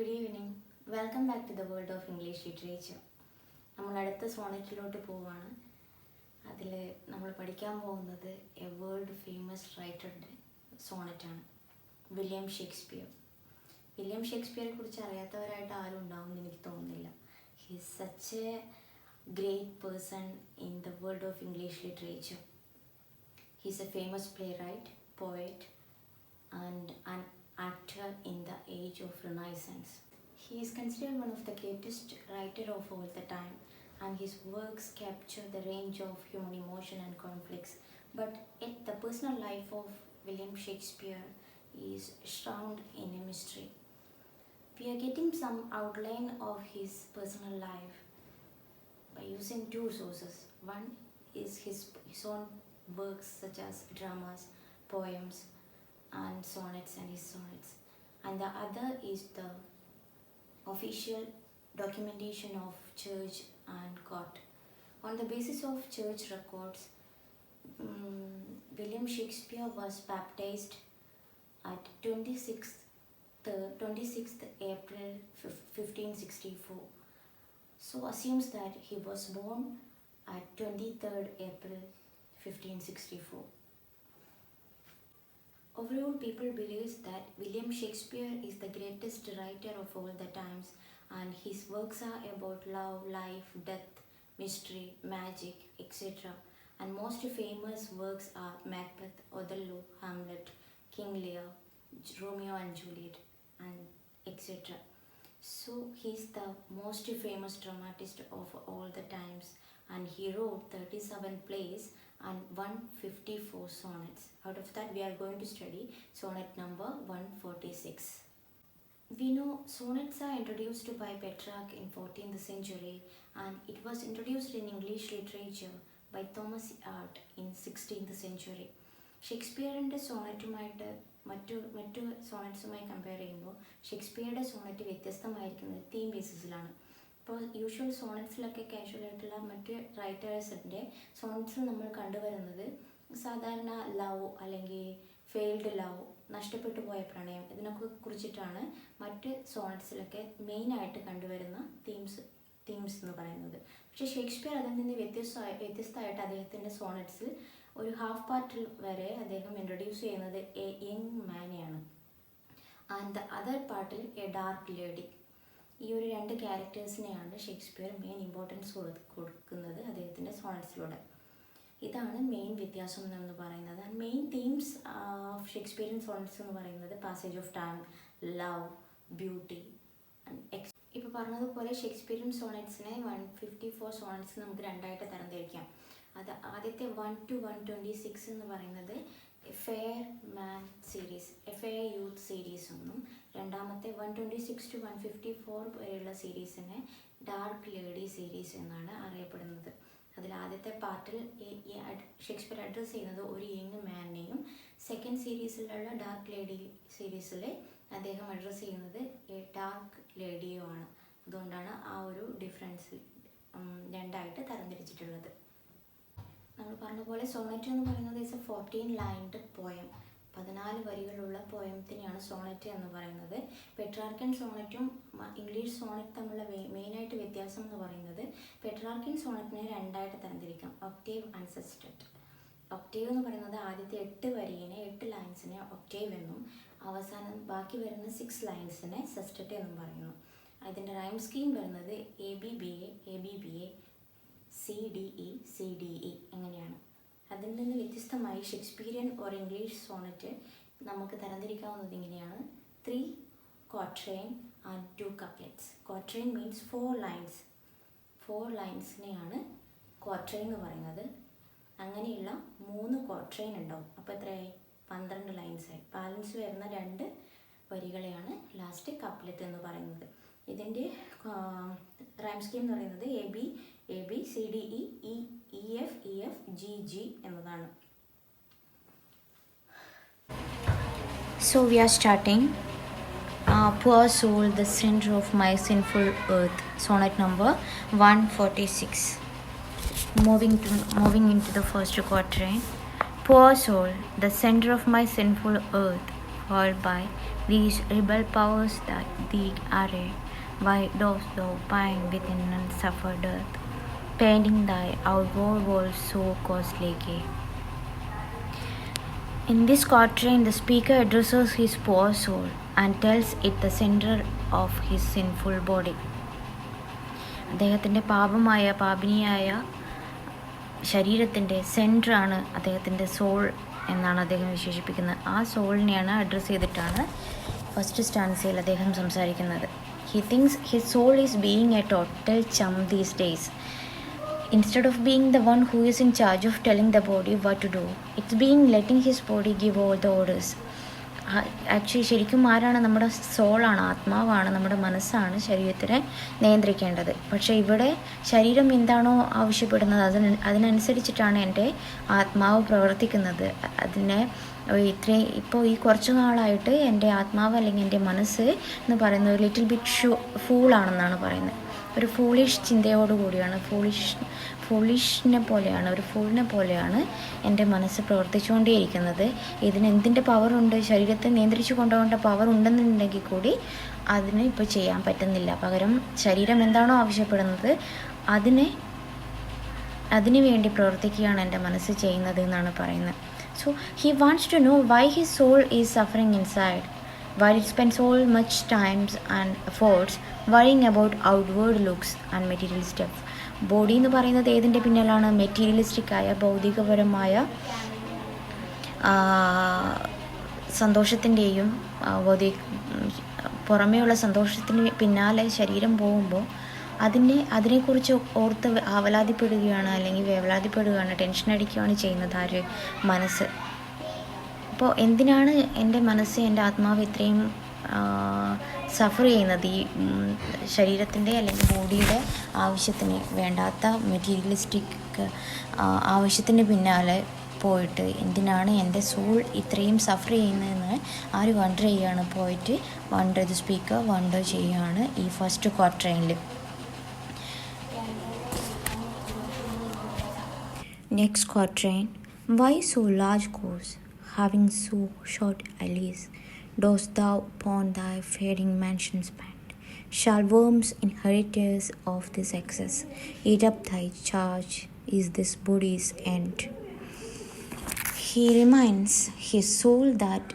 Good evening. Welcome back to the world of English literature. നമ്മൾ അടുത്ത സോണറ്റിലോട്ട് പോവുകയാണ്. അതിൽ നമ്മൾ പഠിക്കാൻ പോകുന്നത് എ വേൾഡ് ഫേമസ് റൈറ്ററുടെ സോണറ്റാണ്, വില്യം ഷേക്സ്പിയർ. വില്യം ഷേക്സ്പിയറെ കുറിച്ച് അറിയാത്തവരായിട്ട് ആരും ഉണ്ടാവുമെന്ന് എനിക്ക് തോന്നുന്നില്ല. He is such a great person in the world of English literature. He is a famous playwright, poet and an actor in the age of Renaissance. He is considered one of the greatest writer of all the time, and his works capture the range of human emotion and conflicts. But yet the personal life of William Shakespeare is shrouded in a mystery. We are getting some outline of his personal life by using two sources. One is his own works such as dramas, poems, and sonnets and his sonnets, and the other is the official documentation of church and court. On the basis of church records, William Shakespeare was baptized at 26th April 1564. So assumes that he was born at 23rd April 1564. Overall, people believe that William Shakespeare is the greatest writer of all the times, and his works are about love, life, death, mystery, magic, etc. And most famous works are Macbeth, Othello, Hamlet, King Lear, Romeo and Juliet, and etc. So he is the most famous dramatist of all the times, and he wrote 37 plays and 154 sonnets. Out of that, we are going to study sonnet number 146. We know sonnets are introduced by Petrarch in 14th century, and it was introduced in English literature by Thomas Art in 16th century. ഷേക്സ്പിയറിൻ്റെ സോണറ്റുമായിട്ട് മറ്റു സോണറ്റ്സുമായി compare ചെയ്യുമ്പോൾ ഷേക്സ്പിയറുടെ Sonet വ്യത്യസ്തമായിരിക്കുന്നത് theme ബേസിസിലാണ്. ഇപ്പോൾ usual സോണറ്റ്സിലൊക്കെ കാഷ്വലായിട്ടുള്ള മറ്റ് റൈറ്റേഴ്സിൻ്റെ സോണറ്റ്സിൽ നമ്മൾ കണ്ടുവരുന്നത് സാധാരണ love അല്ലെങ്കിൽ failed love, നഷ്ടപ്പെട്ടു പോയ പ്രണയം, ഇതിനൊക്കെ കുറിച്ചിട്ടാണ് മറ്റ് സോണറ്റ്സിലൊക്കെ മെയിനായിട്ട് കണ്ടുവരുന്ന തീംസ് എന്ന് പറയുന്നത്. പക്ഷേ ഷേക്സ്പിയർ അതിൽ നിന്ന് വ്യത്യസ്തമായിട്ട് അദ്ദേഹത്തിൻ്റെ സോണറ്റ്സിൽ ഒരു ഹാഫ് പാർട്ടിൽ വരെ അദ്ദേഹം ഇൻട്രൊഡ്യൂസ് ചെയ്യുന്നത് എ യങ് മാനെയാണ്, ആൻഡ് ദ അതർ പാർട്ടിൽ എ ഡാർക്ക് ലേഡി. ഈ ഒരു രണ്ട് ക്യാരക്ടേഴ്സിനെയാണ് ഷേക്സ്പിയർ മെയിൻ ഇമ്പോർട്ടൻസ് കൊടുക്കുന്നത് അദ്ദേഹത്തിൻ്റെ സോണറ്റ്സിലൂടെ. ഇതാണ് മെയിൻ വ്യത്യാസം എന്ന് പറയുന്നത്. And main themes of Shakespearean sonnets എന്ന് പറയുന്നത് passage of time, love, beauty. ഇപ്പോൾ പറഞ്ഞതുപോലെ ഷേക്സ്പിയറിയൻ സോണറ്റ്സിനെ 154 സോണറ്റ്സ് നമുക്ക് രണ്ടായിട്ട് തരംതിരിക്കാം. അത് ആദ്യത്തെ 1 to 126 എന്ന് പറയുന്നത് ഫെയർ മാൻ സീരീസ്, ഫെയർ യൂത്ത് സീരീസ് എന്നും, രണ്ടാമത്തെ 126 to 154 വരെയുള്ള സീരീസിനെ ഡാർക്ക് ലേഡി സീരീസ് എന്നാണ് അറിയപ്പെടുന്നത്. അതിൽ ആദ്യത്തെ പാർട്ടിൽ ഷേക്സ്പിയർ അഡ്രസ്സ് ചെയ്യുന്നത് ഒരു യങ് മാനിനെയും, സെക്കൻഡ് സീരീസിലുള്ള ഡാർക്ക് ലേഡി സീരീസിൽ അദ്ദേഹം അഡ്രസ്സ് ചെയ്യുന്നത് എ ഡാർക്ക് ലേഡിയുമാണ്. അതുകൊണ്ടാണ് ആ ഒരു ഡിഫറൻസ് രണ്ടായിട്ട് തരംതിരിച്ചിട്ടുള്ളത്. നമ്മൾ പറഞ്ഞ പോലെ സോണറ്റ് എന്ന് പറയുന്നത് ഇസ് എ 14 ലൈൻഡ് പോയം, 14 വരികളുള്ള പോയത്തിനെയാണ് സോണറ്റ് എന്ന് പറയുന്നത്. പെട്രാർക്കൻ സോണറ്റും ഇംഗ്ലീഷ് സോണറ്റ് തമ്മിലുള്ള മെയിനായിട്ട് വ്യത്യാസം എന്ന് പറയുന്നത് പെട്രാർക്കൻ സോണറ്റിനെ രണ്ടായിട്ട് തരംതിരിക്കാം, ഒക്ടേവ് ആൻഡ് സെസ്റ്ററ്റ്. ഒക്ടേവ് എന്ന് പറയുന്നത് ആദ്യത്തെ 8 വരിയിനെ 8 ലൈൻസിനെ ഒക്ടേവ് എന്നും, അവസാനം ബാക്കി വരുന്ന 6 ലൈൻസിനെ സെസ്റ്ററ്റ് എന്നും പറയുന്നു. അതിൻ്റെ റൈം സ്കീം വരുന്നത് ABBA CDE അങ്ങനെയാണ്. അതിൽ നിന്ന് വ്യത്യസ്തമായി ഷേക്സ്പിയറിയൻ ഓർ ഇംഗ്ലീഷ് സോണറ്റ് നമുക്ക് തരംതിരിക്കാവുന്നത് ഇങ്ങനെയാണ്: 3 quatrain and 2 couplets. Quatrain means 4 ലൈൻസിനെയാണ് ക്വാട്രെയിൻ എന്ന് പറയുന്നത്. അങ്ങനെയുള്ള 3 ക്വാട്രെയിൻ ഉണ്ടാവും. അപ്പോൾ എത്രയായി? 12 ലൈൻസായി. ബാലൻസ് വരുന്ന 2 വരികളെയാണ് ലാസ്റ്റ് കപ്ലെറ്റ് എന്ന് പറയുന്നത്. ഇതിൻ്റെ റൈം സ്കീം എന്ന് പറയുന്നത് ABCDE EFGG എന്നതാണ്. So we are starting. Poor soul, the center of my sinful earth. Sonnet number 146. Moving into the first quatrain. Poor soul, the center of my sinful earth, held by these rebel powers that thee array? Why dost thou pine within and suffer death, painting thy outward world so costly gay? In this quatrain, the speaker addresses his poor soul and tells it the center of his sinful body. അദ്ദേഹത്തിൻ്റെ പാപിനിയായ ശരീരത്തിൻ്റെ സെൻറ്ററാണ് അദ്ദേഹത്തിൻ്റെ soul എന്നാണ് അദ്ദേഹം വിശേഷിപ്പിക്കുന്നത്. ആ സോളിനെയാണ് address ചെയ്തിട്ടാണ് first സ്റ്റാൻസയിൽ അദ്ദേഹം സംസാരിക്കുന്നത്. He thinks his soul is being a total chum these days. Instead of being the one who is in charge of telling the body what to do, it's being letting his body give all the orders. Actually ശരിക്കും ആരാണ്? നമ്മുടെ സോളാണ്, ആത്മാവാണ്, നമ്മുടെ മനസ്സാണ് ശരീരത്തിനെ നിയന്ത്രിക്കേണ്ടത്. പക്ഷേ ഇവിടെ ശരീരം എന്താണോ ആവശ്യപ്പെടുന്നത് അതിനനുസരിച്ചിട്ടാണ് എൻ്റെ ആത്മാവ് പ്രവർത്തിക്കുന്നത്. ഇപ്പോൾ ഈ കുറച്ചു നാളായിട്ട് എൻ്റെ ആത്മാവ് അല്ലെങ്കിൽ എൻ്റെ മനസ്സ് എന്ന് പറയുന്നത് ഒരു ലിറ്റിൽ ബിറ്റ് ഫൂളാണെന്നാണ് പറയുന്നത്. ഒരു ഫൂളിഷ് ചിന്തയോടുകൂടിയാണ്, ഫൂളിഷിനെ പോലെയാണ്, ഒരു ഫൂളിനെ പോലെയാണ് എൻ്റെ മനസ്സ് പ്രവർത്തിച്ചുകൊണ്ടേയിരിക്കുന്നത്. ഇതിന് എന്തിൻ്റെ പവറുണ്ട്? ശരീരത്തെ നിയന്ത്രിച്ചു കൊണ്ടുപോകേണ്ട പവർ ഉണ്ടെന്നുണ്ടെങ്കിൽ കൂടി അതിന് ഇപ്പോൾ ചെയ്യാൻ പറ്റുന്നില്ല. പകരം ശരീരം എന്താണോ ആവശ്യപ്പെടുന്നത് അതിന് വേണ്ടി പ്രവർത്തിക്കുകയാണ് എൻ്റെ മനസ്സ് ചെയ്യുന്നത് എന്നാണ് പറയുന്നത്. So he wants to know why his soul is suffering inside, while it spends so much time and efforts worrying about outward looks and material stuff. Body എന്ന് പറയുന്നത് ഏതിൻ്റെ പിന്നിലാണ്? മെറ്റീരിയലിസ്റ്റിക്കായ ഭൗതികപരമായ സന്തോഷത്തിൻ്റെയും പുറമേയുള്ള സന്തോഷത്തിന് പിന്നാലെ ശരീരം പോകുമ്പോൾ അതിനെക്കുറിച്ച് ഓർത്ത് ആവലാതിപ്പെടുകയാണ്, അല്ലെങ്കിൽ വേവലാതിപ്പെടുകയാണ്, ടെൻഷൻ അടിക്കുകയാണ് ചെയ്യുന്നത് ആര്? മനസ്സ്. അപ്പോൾ എന്തിനാണ് എൻ്റെ മനസ്സ്, എൻ്റെ ആത്മാവ് ഇത്രയും സഫർ ചെയ്യുന്നത്? ഈ ശരീരത്തിൻ്റെ അല്ലെങ്കിൽ ബോഡിയുടെ ആവശ്യത്തിന്, വേണ്ടാത്ത മെറ്റീരിയലിസ്റ്റിക് ആവശ്യത്തിന് പിന്നാലെ പോയിട്ട് എന്തിനാണ് എൻ്റെ സോൾ ഇത്രയും സഫർ ചെയ്യുന്നതെന്ന് ആര് വണ്ടർ ചെയ്യുകയാണ്? പോയിട്ട് ദ സ്പീക്കർ വണ്ടർ ചെയ്യുകയാണ് ഈ ഫസ്റ്റ് ക്വാർട്ടറിൽ. നെക്സ്റ്റ് ക്വാർട്ടറിൻ. വൈ സോ ലാർജ് കോഴ്സ് having so short alleys, dost thou upon thy fading mansion spend? Shall worms, inheritors of this excess, eat up thy charge? Is this body's end? He reminds his soul that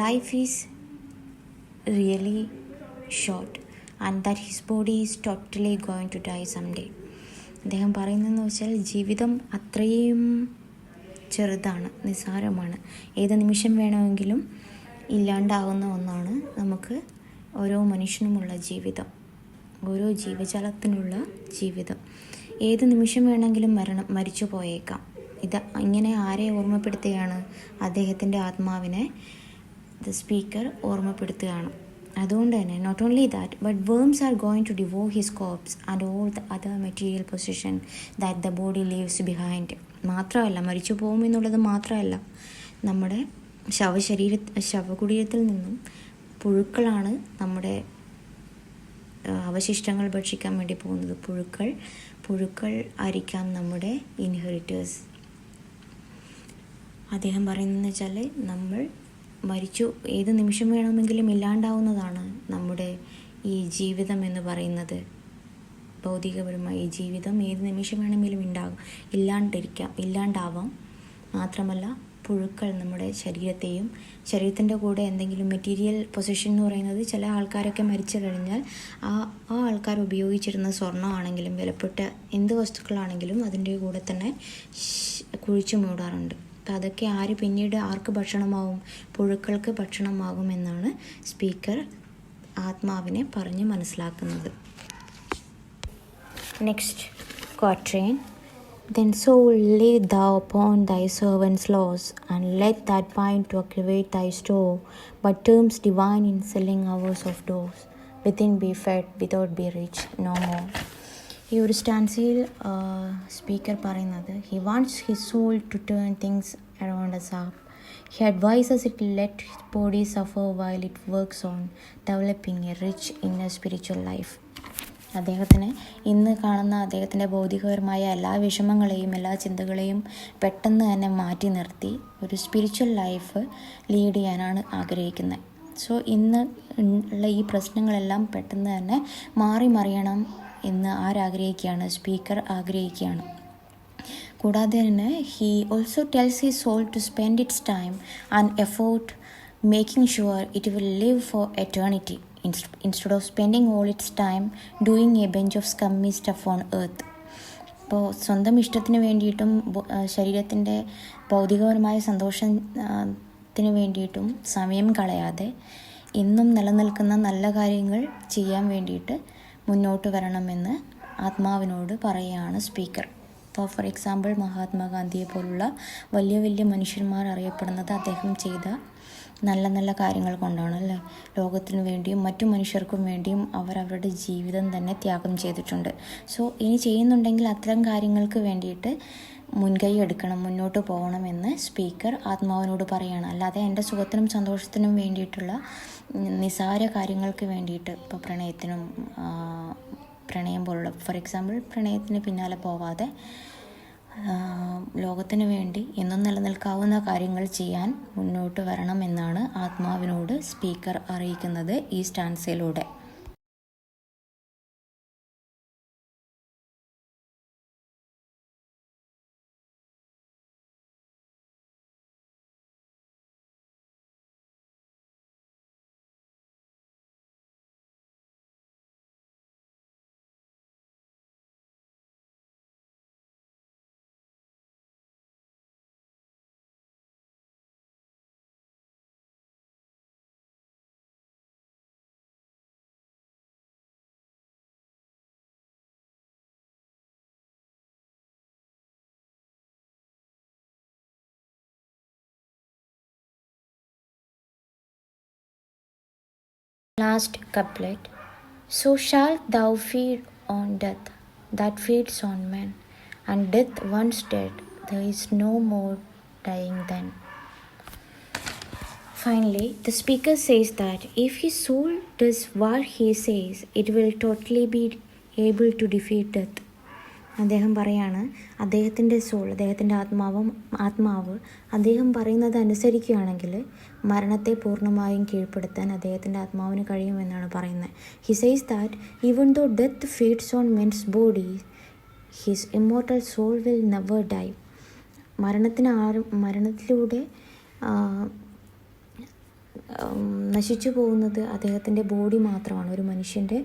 life is really short and that his body is totally going to die someday. അദ്ദേഹം പറയുന്നതെന്ന് വെച്ചാൽ ജീവിതം അത്രയും ചെറുതാണ്, നിസ്സാരമാണ്, ഏത് നിമിഷം വേണമെങ്കിലും ഇല്ലാണ്ടാവുന്ന ഒന്നാണ് നമുക്ക് ഓരോ മനുഷ്യനുമുള്ള ജീവിതം, ഓരോ ജീവജാലത്തിനുള്ള ജീവിതം. ഏത് നിമിഷം വേണമെങ്കിലും മരിച്ചു പോയേക്കാം. ഇങ്ങനെ ആരെ ഓർമ്മപ്പെടുത്തുകയാണ്? അദ്ദേഹത്തിൻ്റെ ആത്മാവിനെ ദ സ്പീക്കർ ഓർമ്മപ്പെടുത്തുകയാണ്. അതുകൊണ്ട് തന്നെ not only that but worms are going to devour his corpse and all the other material possession that the body leaves behind. മാത്രമല്ല, മരിച്ചു പോകുമെന്നുള്ളത് മാത്രമല്ല, നമ്മുടെ ശവകുടീരത്തിൽ നിന്നും പുഴുക്കളാണ് നമ്മുടെ അവശിഷ്ടങ്ങൾ ഭക്ഷിക്കാൻ വേണ്ടി പോകുന്നത്. പുഴുക്കൾ ആയിരിക്കാം നമ്മുടെ ഇൻഹെറിറ്റേഴ്സ്. അദ്ദേഹം പറയുന്നതെന്ന് വെച്ചാൽ നമ്മൾ മരിച്ചു ഏത് നിമിഷം വേണമെങ്കിലും ഇല്ലാണ്ടാവുന്നതാണ് നമ്മുടെ ഈ ജീവിതം എന്ന് പറയുന്നത്. ഭൗതികപരമായി ഈ ജീവിതം ഏത് നിമിഷം വേണമെങ്കിലും ഇല്ലാണ്ടാവാം. മാത്രമല്ല പുഴുക്കൾ നമ്മുടെ ശരീരത്തിൻ്റെ കൂടെ എന്തെങ്കിലും മെറ്റീരിയൽ പൊസിഷൻ എന്ന് പറയുന്നത്, ചില ആൾക്കാരൊക്കെ മരിച്ചു കഴിഞ്ഞാൽ ആ ആൾക്കാർ ഉപയോഗിച്ചിരുന്ന സ്വർണ്ണമാണെങ്കിലും വിലപ്പെട്ട എന്ത് വസ്തുക്കളാണെങ്കിലും അതിൻ്റെ കൂടെ തന്നെ കുഴിച്ചു മൂടാറുണ്ട്. അപ്പോൾ അതൊക്കെ പിന്നീട് ആർക്ക് ഭക്ഷണമാവും? പുഴുക്കൾക്ക് ഭക്ഷണമാകും എന്നാണ് സ്പീക്കർ ആത്മാവിനെ പറഞ്ഞ് മനസ്സിലാക്കുന്നത്. Next quatrain. Then soul, lay thou upon thy servant's laws, and let that bind to aggravate thy store, but terms divine in selling hours of doors, within be fed, without be rich no more. ഈ ഒരു സ്റ്റാൻസിയിൽ speaker പറയുന്നത്, he wants his soul to turn things around us up. He advises it to let his body suffer while it works on developing a rich inner spiritual life. അദ്ദേഹത്തിന് ഇന്ന് കാണുന്ന അദ്ദേഹത്തിൻ്റെ ഭൗതികപരമായ എല്ലാ വിഷമങ്ങളെയും എല്ലാ ചിന്തകളെയും പെട്ടെന്ന് തന്നെ മാറ്റി നിർത്തി ഒരു സ്പിരിച്വൽ ലൈഫ് ലീഡ് ചെയ്യാനാണ് ആഗ്രഹിക്കുന്നത്. സോ ഇന്ന് ഉള്ള ഈ പ്രശ്നങ്ങളെല്ലാം പെട്ടെന്ന് തന്നെ മാറി മറിയണം എന്ന് ആരാഗ്രഹിക്കുകയാണ്? സ്പീക്കർ ആഗ്രഹിക്കുകയാണ്. കൂടാതെ തന്നെ he also tells his soul to spend its time and effort making sure it will live for eternity instead of spending all its time doing a bunch of scummy stuff on earth. ഇപ്പോൾ സ്വന്തം ഇഷ്ടത്തിന് വേണ്ടിയിട്ടും ശരീരത്തിൻ്റെ ഭൗതികപരമായ സന്തോഷത്തിന് വേണ്ടിയിട്ടും സമയം കളയാതെ ഇന്നും നിലനിൽക്കുന്ന നല്ല കാര്യങ്ങൾ ചെയ്യാൻ വേണ്ടിയിട്ട് മുന്നോട്ട് വരണമെന്ന് ആത്മാവിനോട് പറയുകയാണ് സ്പീക്കർ. ഇപ്പോൾ ഫോർ എക്സാമ്പിൾ മഹാത്മാഗാന്ധിയെ പോലുള്ള വലിയ വലിയ മനുഷ്യന്മാർ അറിയപ്പെടുന്നത് അദ്ദേഹം ചെയ്ത നല്ല നല്ല കാര്യങ്ങൾ കൊണ്ടാണ് അല്ലേ. ലോകത്തിനു വേണ്ടിയും മറ്റു മനുഷ്യർക്കും വേണ്ടിയും അവർ അവരുടെ ജീവിതം തന്നെ ത്യാഗം ചെയ്തിട്ടുണ്ട്. സോ ഇനി ചെയ്യുന്നുണ്ടെങ്കിൽ അത്തരം കാര്യങ്ങൾക്ക് വേണ്ടിയിട്ട് മുൻകൈ എടുക്കണം, മുന്നോട്ട് പോകണമെന്ന് സ്പീക്കർ ആത്മാവിനോട് പറയുകയാണ്. അല്ലാതെ എൻ്റെ സുഖത്തിനും സന്തോഷത്തിനും വേണ്ടിയിട്ടുള്ള നിസാര കാര്യങ്ങൾക്ക് വേണ്ടിയിട്ട്, ഇപ്പോൾ പ്രണയം പോലുള്ള ഫോർ എക്സാമ്പിൾ പ്രണയത്തിന് പിന്നാലെ പോവാതെ ലോകത്തിന് വേണ്ടി എന്നും നിലനിൽക്കാവുന്ന കാര്യങ്ങൾ ചെയ്യാൻ മുന്നോട്ട് വരണമെന്നാണ് ആത്മാവിനോട് സ്പീക്കർ അറിയിക്കുന്നത് ഈ സ്റ്റാൻസയിലൂടെ. Last couplet. So shalt thou feed on death that feeds on men, and death once dead, there is no more dying then. Finally, the speaker says that if his soul does what he says, it will totally be able to defeat death. അദ്ദേഹം പറയാണ്, അദ്ദേഹത്തിൻ്റെ soul, അദ്ദേഹത്തിൻ്റെ ആത്മാവ് അദ്ദേഹം പറയുന്നത് അനുസരിക്കുകയാണെങ്കിൽ മരണത്തെ പൂർണ്ണമായും കീഴ്പ്പെടുത്താൻ അദ്ദേഹത്തിൻ്റെ ആത്മാവിന് കഴിയുമെന്നാണ് പറയുന്നത്. He says that even though death feeds on men's body, his immortal soul will never die. മരണത്തിലൂടെ നശിച്ചു പോകുന്നത് അദ്ദേഹത്തിൻ്റെ ബോഡി മാത്രമാണ്, ഒരു മനുഷ്യൻ്റെ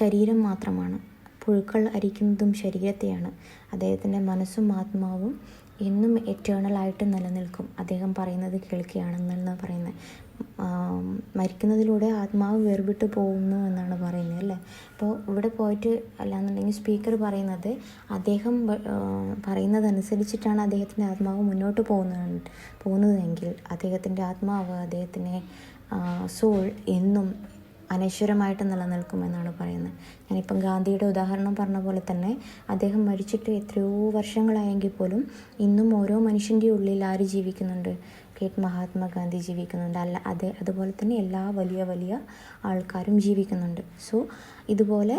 ശരീരം മാത്രമാണ്. പുഴുക്കൾ അരിക്കുന്നതും ശരീരത്തെയാണ്. അദ്ദേഹത്തിൻ്റെ മനസ്സും ആത്മാവും എന്നും എറ്റേണലായിട്ട് നിലനിൽക്കും. അദ്ദേഹം പറയുന്നത് കേൾക്കുകയാണെന്നാണ് പറയുന്നത്. മരിക്കുന്നതിലൂടെ ആത്മാവ് വേർവിട്ട് പോകുന്നു എന്നാണ് പറയുന്നത് അല്ലേ. അപ്പോൾ ഇവിടെ പോയിട്ട് അല്ലാന്നുണ്ടെങ്കിൽ സ്പീക്കർ പറയുന്നത് അദ്ദേഹം പറയുന്നതനുസരിച്ചിട്ടാണ് അദ്ദേഹത്തിൻ്റെ ആത്മാവ് മുന്നോട്ട് പോകുന്നതെങ്കിൽ അദ്ദേഹത്തിൻ്റെ ആത്മാവ്, അദ്ദേഹത്തിൻ്റെ സോൾ എന്നും അനശ്വരമായിട്ട് നിലനിൽക്കുമെന്നാണ് പറയുന്നത്. ഞാനിപ്പം ഗാന്ധിയുടെ ഉദാഹരണം പറഞ്ഞ പോലെ തന്നെ അദ്ദേഹം മരിച്ചിട്ട് എത്രയോ വർഷങ്ങളായെങ്കിൽ പോലും ഇന്നും ഓരോ മനുഷ്യൻ്റെ ഉള്ളിൽ ആര് ജീവിക്കുന്നുണ്ട്? ഗ്രേറ്റ് മഹാത്മാഗാന്ധി ജീവിക്കുന്നുണ്ട്. അതുപോലെ തന്നെ എല്ലാ വലിയ വലിയ ആൾക്കാരും ജീവിക്കുന്നുണ്ട്. സോ ഇതുപോലെ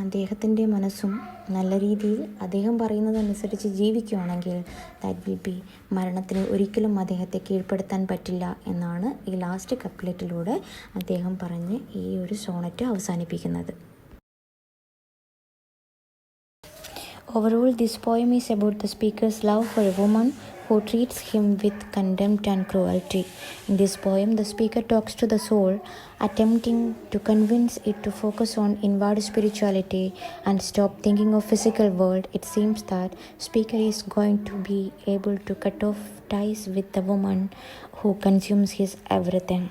അദ്ദേഹത്തിൻ്റെ മനസ്സും നല്ല രീതിയിൽ അദ്ദേഹം പറയുന്നതനുസരിച്ച് ജീവിക്കുകയാണെങ്കിൽ ദാറ്റ് വിൽ ബി, മരണത്തിന് ഒരിക്കലും അദ്ദേഹത്തെ കീഴ്പ്പെടുത്താൻ പറ്റില്ല എന്നാണ് ഈ ലാസ്റ്റ് കപ്ലെറ്റിലൂടെ അദ്ദേഹം പറഞ്ഞ് ഈ ഒരു സോണറ്റ് അവസാനിപ്പിക്കുന്നത്. Overall, this poem is about the speaker's love for a woman who treats him with contempt and cruelty. In this poem, the speaker talks to the soul, attempting to convince it to focus on inward spirituality and stop thinking of physical world. It seems that speaker is going to be able to cut off ties with the woman who consumes his everything.